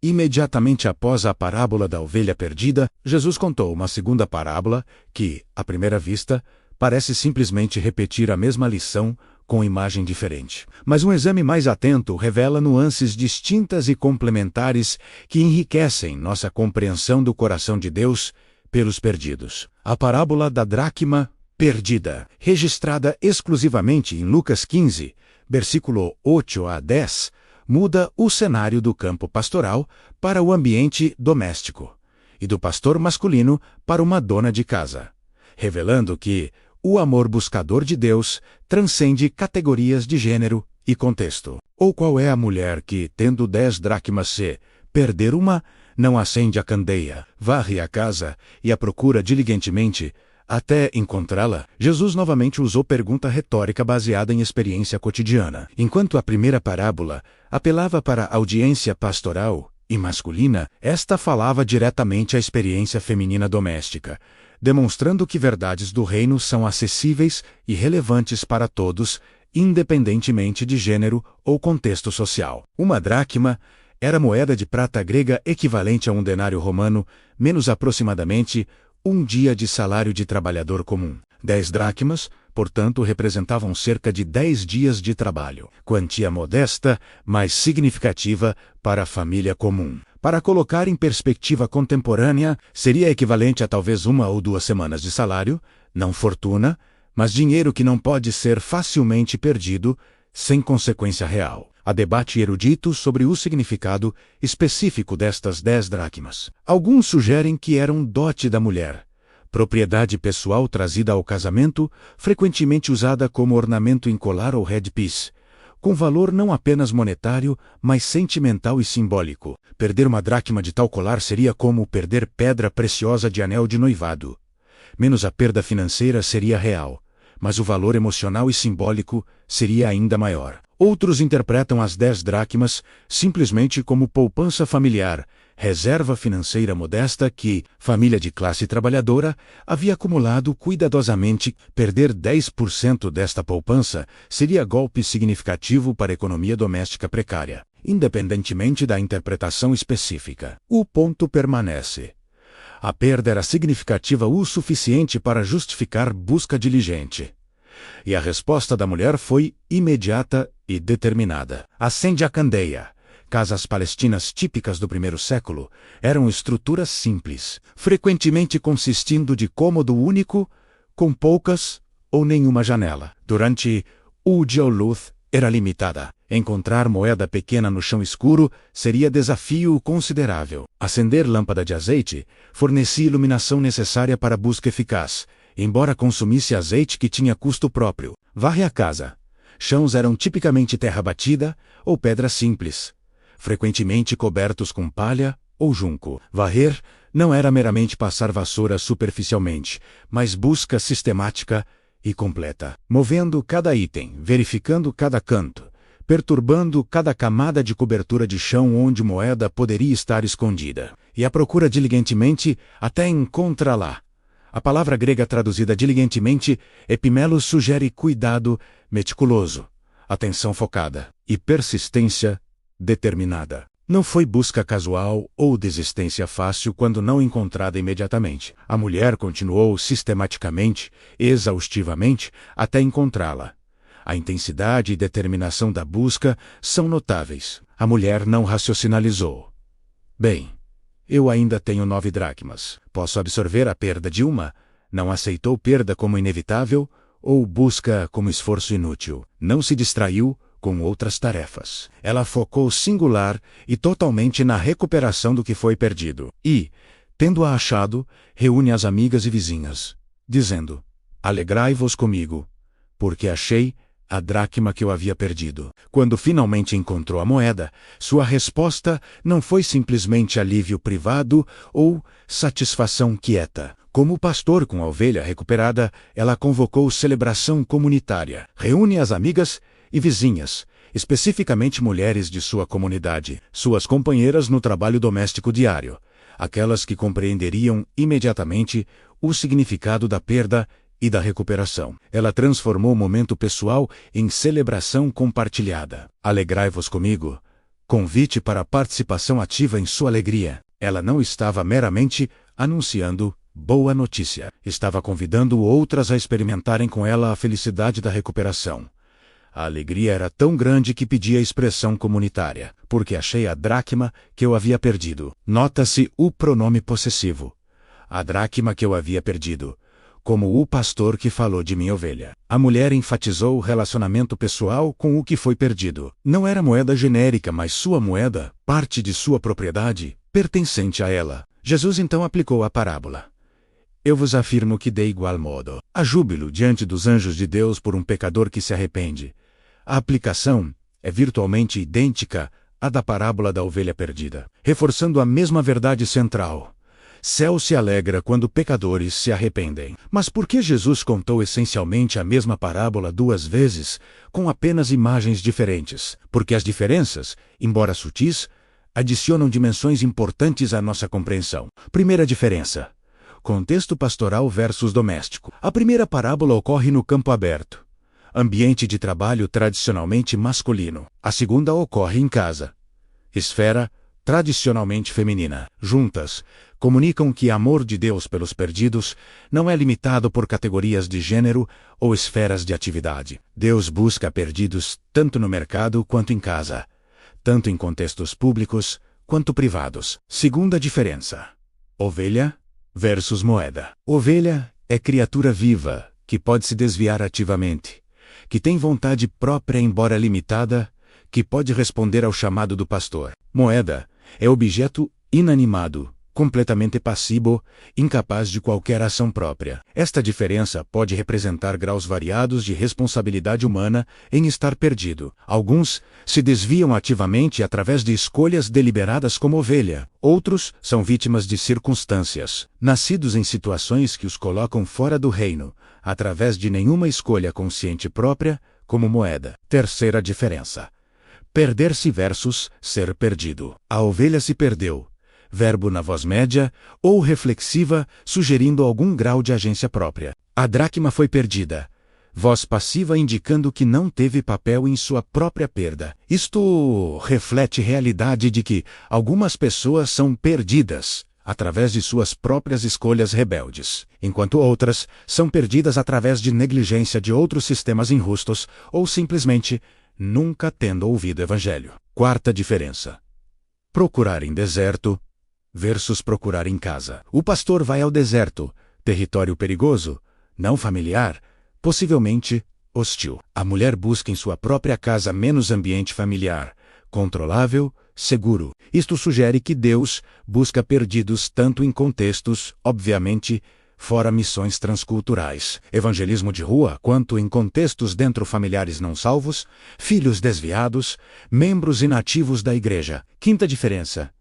Imediatamente após a parábola da ovelha perdida, Jesus contou uma segunda parábola que, à primeira vista, parece simplesmente repetir a mesma lição com imagem diferente. Mas um exame mais atento revela nuances distintas e complementares que enriquecem nossa compreensão do coração de Deus pelos perdidos. A parábola da dracma perdida, registrada exclusivamente em Lucas 15, versículo 8 a 10, muda o cenário do campo pastoral para o ambiente doméstico e do pastor masculino para uma dona de casa, revelando que o amor buscador de Deus transcende categorias de gênero e contexto. Ou qual é a mulher que, tendo 10 dracmas, se perder uma, não acende a candeia, varre a casa e a procura diligentemente até encontrá-la? Jesus novamente usou pergunta retórica baseada em experiência cotidiana. Enquanto a primeira parábola apelava para a audiência pastoral e masculina, esta falava diretamente à experiência feminina doméstica, demonstrando que verdades do reino são acessíveis e relevantes para todos, independentemente de gênero ou contexto social. Uma dracma era moeda de prata grega equivalente a um denário romano, menos aproximadamente um dia de salário de trabalhador comum. 10 dracmas, portanto, representavam cerca de 10 dias de trabalho, quantia modesta, mas significativa para a família comum. Para colocar em perspectiva contemporânea, seria equivalente a talvez 1 ou 2 semanas de salário, não fortuna, mas dinheiro que não pode ser facilmente perdido, sem consequência real. Há debate erudito sobre o significado específico destas 10 dracmas. Alguns sugerem que eram dote da mulher, propriedade pessoal trazida ao casamento, frequentemente usada como ornamento em colar ou headpiece, com valor não apenas monetário, mas sentimental e simbólico. Perder uma dracma de tal colar seria como perder pedra preciosa de anel de noivado. Menos a perda financeira seria real, mas o valor emocional e simbólico seria ainda maior. Outros interpretam as 10 dracmas simplesmente como poupança familiar, reserva financeira modesta que, família de classe trabalhadora, havia acumulado cuidadosamente. Perder 10% desta poupança seria golpe significativo para a economia doméstica precária, independentemente da interpretação específica. O ponto permanece. A perda era significativa o suficiente para justificar busca diligente. E a resposta da mulher foi imediata e determinada. Acende a candeia. Casas palestinas típicas do primeiro século eram estruturas simples, frequentemente consistindo de cômodo único, com poucas ou nenhuma janela. Durante o Geoluth era limitada. Encontrar moeda pequena no chão escuro seria desafio considerável. Acender lâmpada de azeite fornecia iluminação necessária para a busca eficaz, embora consumisse azeite que tinha custo próprio. Varre a casa. Chãos eram tipicamente terra batida ou pedra simples, frequentemente cobertos com palha ou junco. Varrer não era meramente passar vassoura superficialmente, mas busca sistemática e completa, movendo cada item, verificando cada canto, perturbando cada camada de cobertura de chão onde moeda poderia estar escondida, e a procura diligentemente até encontrá-la. A palavra grega traduzida diligentemente, epimelos, sugere cuidado meticuloso, atenção focada e persistência determinada. Não foi busca casual ou desistência fácil quando não encontrada imediatamente. A mulher continuou sistematicamente, exaustivamente, até encontrá-la. A intensidade e determinação da busca são notáveis. A mulher não raciocinalizou. Bem, eu ainda tenho 9 dracmas. Posso absorver a perda de uma? Não aceitou perda como inevitável ou busca como esforço inútil. Não se distraiu com outras tarefas. Ela focou singular e totalmente na recuperação do que foi perdido. E, tendo-a achado, reúne as amigas e vizinhas, dizendo: alegrai-vos comigo, porque achei a dracma que eu havia perdido. Quando finalmente encontrou a moeda, sua resposta não foi simplesmente alívio privado ou satisfação quieta. Como pastor com a ovelha recuperada, ela convocou celebração comunitária. Reúne as amigas e vizinhas, especificamente mulheres de sua comunidade, suas companheiras no trabalho doméstico diário, aquelas que compreenderiam imediatamente o significado da perda e da recuperação. Ela transformou o momento pessoal em celebração compartilhada. Alegrai-vos comigo, convite para participação ativa em sua alegria. Ela não estava meramente anunciando boa notícia. Estava convidando outras a experimentarem com ela a felicidade da recuperação. A alegria era tão grande que pedia expressão comunitária, porque achei a dracma que eu havia perdido. Nota-se o pronome possessivo. A dracma que eu havia perdido, como o pastor que falou de minha ovelha. A mulher enfatizou o relacionamento pessoal com o que foi perdido. Não era moeda genérica, mas sua moeda, parte de sua propriedade, pertencente a ela. Jesus então aplicou a parábola. Eu vos afirmo que de igual modo há júbilo diante dos anjos de Deus por um pecador que se arrepende. A aplicação é virtualmente idêntica à da parábola da ovelha perdida, reforçando a mesma verdade central. Céu se alegra quando pecadores se arrependem. Mas por que Jesus contou essencialmente a mesma parábola duas vezes, com apenas imagens diferentes? Porque as diferenças, embora sutis, adicionam dimensões importantes à nossa compreensão. Primeira diferença: contexto pastoral versus doméstico. A primeira parábola ocorre no campo aberto, ambiente de trabalho tradicionalmente masculino. A segunda ocorre em casa, esfera tradicionalmente feminina. Juntas, comunicam que o amor de Deus pelos perdidos não é limitado por categorias de gênero ou esferas de atividade. Deus busca perdidos tanto no mercado quanto em casa, tanto em contextos públicos quanto privados. Segunda diferença: ovelha versus moeda. Ovelha é criatura viva, que pode se desviar ativamente, que tem vontade própria embora limitada, que pode responder ao chamado do pastor. Moeda é objeto inanimado, completamente passivo, incapaz de qualquer ação própria. Esta diferença pode representar graus variados de responsabilidade humana em estar perdido. Alguns se desviam ativamente através de escolhas deliberadas como ovelha. Outros são vítimas de circunstâncias, nascidos em situações que os colocam fora do reino, através de nenhuma escolha consciente própria, como moeda. Terceira diferença: perder-se versus ser perdido. A ovelha se perdeu, verbo na voz média ou reflexiva, sugerindo algum grau de agência própria. A dracma foi perdida, voz passiva indicando que não teve papel em sua própria perda. Isto reflete a realidade de que algumas pessoas são perdidas através de suas próprias escolhas rebeldes, enquanto outras são perdidas através de negligência de outros sistemas injustos ou simplesmente nunca tendo ouvido o evangelho. Quarta diferença: procurar em deserto versus procurar em casa. O pastor vai ao deserto, território perigoso, não familiar, possivelmente hostil. A mulher busca em sua própria casa menos ambiente familiar, controlável, seguro. Isto sugere que Deus busca perdidos tanto em contextos, obviamente, fora missões transculturais, evangelismo de rua, quanto em contextos dentro familiares não salvos, filhos desviados, membros inativos da igreja. Quinta diferença: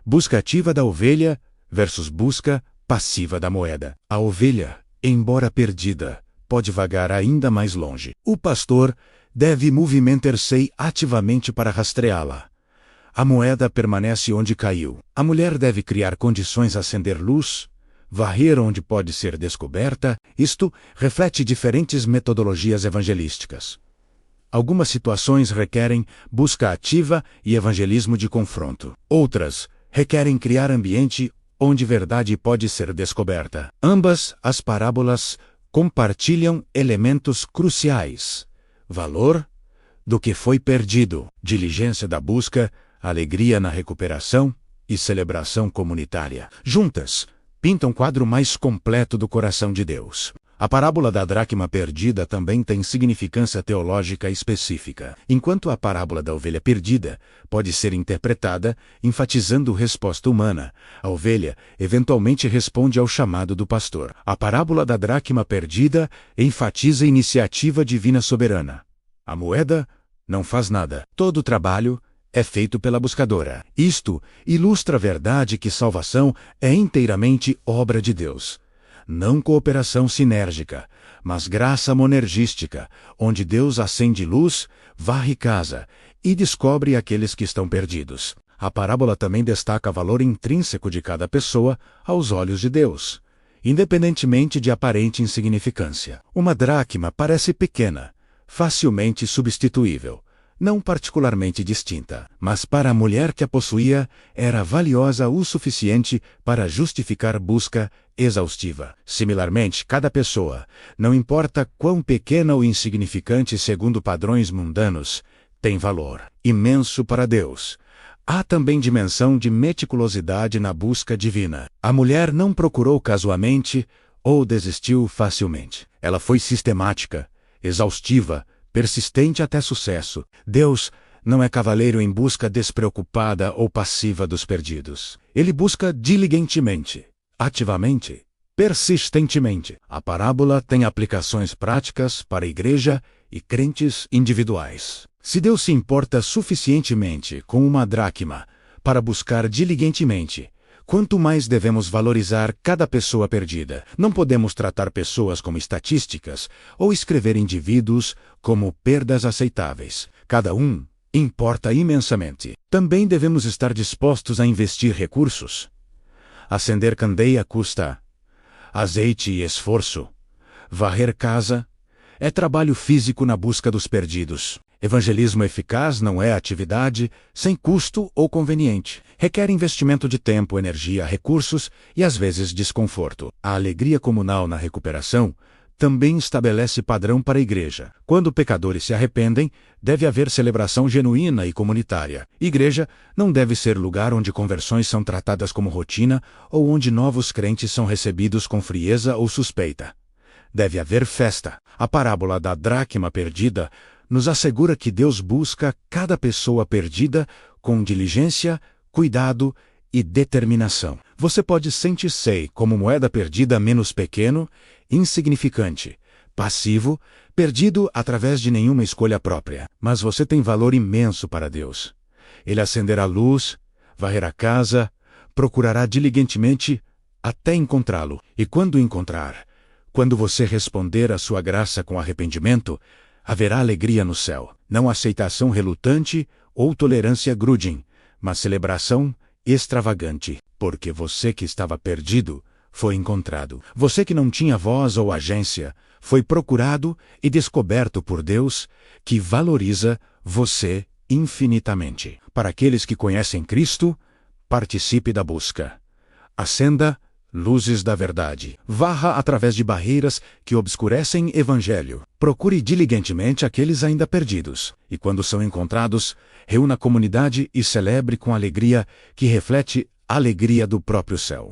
busca ativa da ovelha versus busca passiva da moeda. A ovelha, embora perdida, pode vagar ainda mais longe. O pastor deve movimentar-se ativamente para rastreá-la. A moeda permanece onde caiu. A mulher deve criar condições a acender luz, varrer onde pode ser descoberta. Isto reflete diferentes metodologias evangelísticas. Algumas situações requerem busca ativa e evangelismo de confronto. Outras requerem criar ambiente onde verdade pode ser descoberta. Ambas as parábolas compartilham elementos cruciais: valor do que foi perdido, diligência da busca, alegria na recuperação e celebração comunitária. Juntas, pintam um quadro mais completo do coração de Deus. A parábola da dracma perdida também tem significância teológica específica, enquanto a parábola da ovelha perdida pode ser interpretada enfatizando resposta humana. A ovelha eventualmente responde ao chamado do pastor. A parábola da dracma perdida enfatiza a iniciativa divina soberana. A moeda não faz nada. Todo o trabalho é feito pela buscadora. Isto ilustra a verdade que salvação é inteiramente obra de Deus. Não cooperação sinérgica, mas graça monergística, onde Deus acende luz, varre casa e descobre aqueles que estão perdidos. A parábola também destaca o valor intrínseco de cada pessoa aos olhos de Deus, independentemente de aparente insignificância. Uma dracma parece pequena, facilmente substituível. não particularmente distinta, mas para a mulher que a possuía, era valiosa o suficiente para justificar busca exaustiva. Similarmente, cada pessoa, não importa quão pequena ou insignificante segundo padrões mundanos, tem valor imenso para Deus. Há também dimensão de meticulosidade na busca divina. A mulher não procurou casualmente ou desistiu facilmente. Ela foi sistemática, exaustiva, persistente até sucesso. Deus não é cavaleiro em busca despreocupada ou passiva dos perdidos. Ele busca diligentemente, ativamente, persistentemente. A parábola tem aplicações práticas para a igreja e crentes individuais. Se Deus se importa suficientemente com uma dracma para buscar diligentemente, quanto mais devemos valorizar cada pessoa perdida. Não podemos tratar pessoas como estatísticas ou escrever indivíduos como perdas aceitáveis. Cada um importa imensamente. Também devemos estar dispostos a investir recursos. Acender candeia custa azeite e esforço. Varrer casa é trabalho físico na busca dos perdidos. Evangelismo eficaz não é atividade sem custo ou conveniente. Requer investimento de tempo, energia, recursos e às vezes desconforto. A alegria comunal na recuperação também estabelece padrão para a igreja. Quando pecadores se arrependem, deve haver celebração genuína e comunitária. Igreja não deve ser lugar onde conversões são tratadas como rotina ou onde novos crentes são recebidos com frieza ou suspeita. Deve haver festa. A parábola da dracma perdida nos assegura que Deus busca cada pessoa perdida com diligência, cuidado e determinação. Você pode sentir-se como moeda perdida menos pequeno, insignificante, passivo, perdido através de nenhuma escolha própria. Mas você tem valor imenso para Deus. Ele acenderá a luz, varrerá a casa, procurará diligentemente até encontrá-lo. E quando o encontrar, quando você responder à sua graça com arrependimento, haverá alegria no céu. Não aceitação relutante ou tolerância grudging, mas celebração extravagante. Porque você que estava perdido foi encontrado. Você que não tinha voz ou agência foi procurado e descoberto por Deus, que valoriza você infinitamente. Para aqueles que conhecem Cristo, participe da busca. Acenda luzes da verdade. Varra através de barreiras que obscurecem Evangelho. Procure diligentemente aqueles ainda perdidos. E quando são encontrados, reúna a comunidade e celebre com alegria que reflete a alegria do próprio céu.